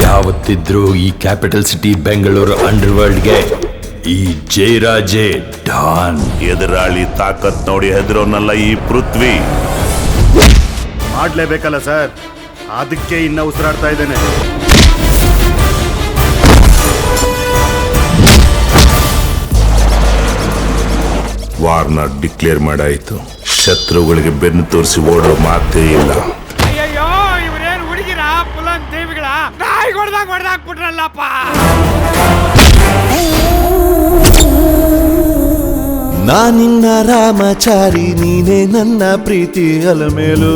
ಯಾವತ್ತಿದ್ರೂ ಈ capital city Bengaluru under ವರ್ಲ್ಡ್ಗೆ ಈ ಜಯರಾಜೇ ಡಾನ್. ಎದುರಾಳಿ ತಾಕತ್ ನೋಡಿ ಹೆದರೋನಲ್ಲ ಈ ಪೃಥ್ವಿ. ಮಾಡ್ಲೇಬೇಕಲ್ಲ ಸರ್, ಅದಕ್ಕೆ ಇನ್ನ ಉಸಿರಾಡ್ತಾ ಇದ್ದೇನೆ. ವಾರ್ನ ಡಿಕ್ಲೇರ್ ಮಾಡಾಯಿತು. ಶತ್ರುಗಳಿಗೆ ಬೆನ್ನು ತೋರಿಸಿ ಓಡೋ ಮಾತೇ ಇಲ್ಲ. ಅಯ್ಯಯ್ಯೋ, ಇವರೇನು ಹುಡುಗಿರ ಪುಲನ್ ದೇವಿಗಳ ನಾಯಿ ಹೊಡೆದಾಕ್ಬಿಟ್ರಲ್ಲಪ್ಪ. ನಾನಿನ್ನ ರಾಮಚಾರಿ, ನೀನೇ ನನ್ನ ಪ್ರೀತಿ ಅಲಮೇಲು.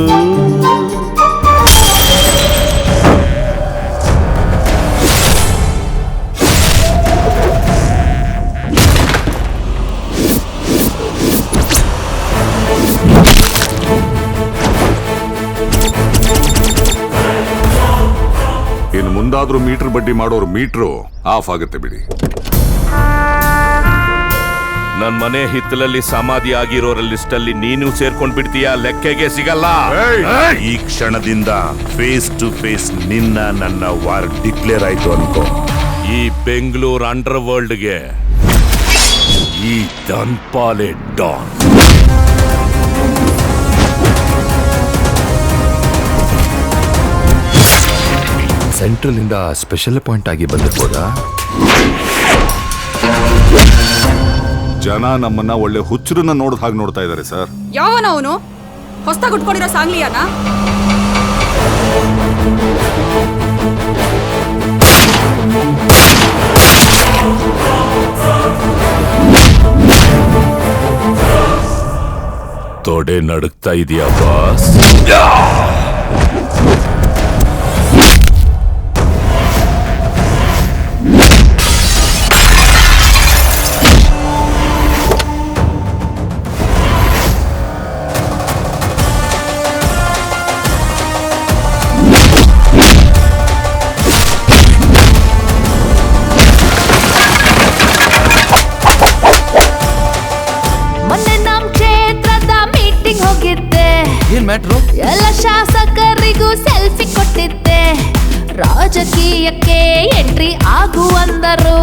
ಇನ್ನು ಮುಂದಾದ್ರೂ ಮೀಟರ್ ಬಡ್ಡಿ ಮಾಡೋರು ಮೀಟ್ರು ಆಫ್ ಆಗುತ್ತೆ ಬಿಡಿ. ನನ್ ಮನೆ ಹಿತ್ತಲಲ್ಲಿ ಸಮಾಧಿ ಆಗಿರೋರ ಲಿಸ್ಟ್ ಅಲ್ಲಿ ನೀನು ಸೇರ್ಕೊಂಡ್ ಬಿಡ್ತೀಯ, ಲೆಕ್ಕೆಗೆ ಸಿಗಲ್ಲ. ಈ ಕ್ಷಣದಿಂದ ಫೇಸ್ ಟು ಫೇಸ್ ನಿನ್ನ ನನ್ನ ವಾರ್ ಡಿಕ್ಲೇರ್ ಆಯ್ತು ಅನ್ಕೋ. ಈ ಬೆಂಗಳೂರು ಅಂಡರ್ ವರ್ಲ್ಡ್ಗೆ ಈ ಧನ್ಪಾಲೆ ಡಾನ್. ಸೆಂಟ್ರಲ್ ಇಂದ ಸ್ಪೆಷಲ್ ಪಾಯಿಂಟ್ ಆಗಿ ಬಂದಿರ್ಬೋದಾ? ಜನ ನಮ್ಮನ್ನ ಒಳ್ಳೆ ಹುಚ್ಚರನ್ನ ನೋಡಿದ ಹಾಗೆ ನೋಡ್ತಾ ಇದ್ದಾರೆ ಸರ್. ಯಾವನ ಅವನು? ಹೊಸ್ತಾಗಿ ಉಟ್ಕೊಂಡಿರೋ ಸಾಂಗ್ಲಿಯಾನ? ತೊಡೆ ನಡುಕ್ತಾ ಇದೀಯಾ ಬಾಸ್? ಎಲ್ಲ ಶಾಸಕರಿಗೂ ಸೆಲ್ಫಿ ಕೊಟ್ಟಿದ್ದೆ, ರಾಜಕೀಯಕ್ಕೆ ಎಂಟ್ರಿ ಆಗುವಂದರು.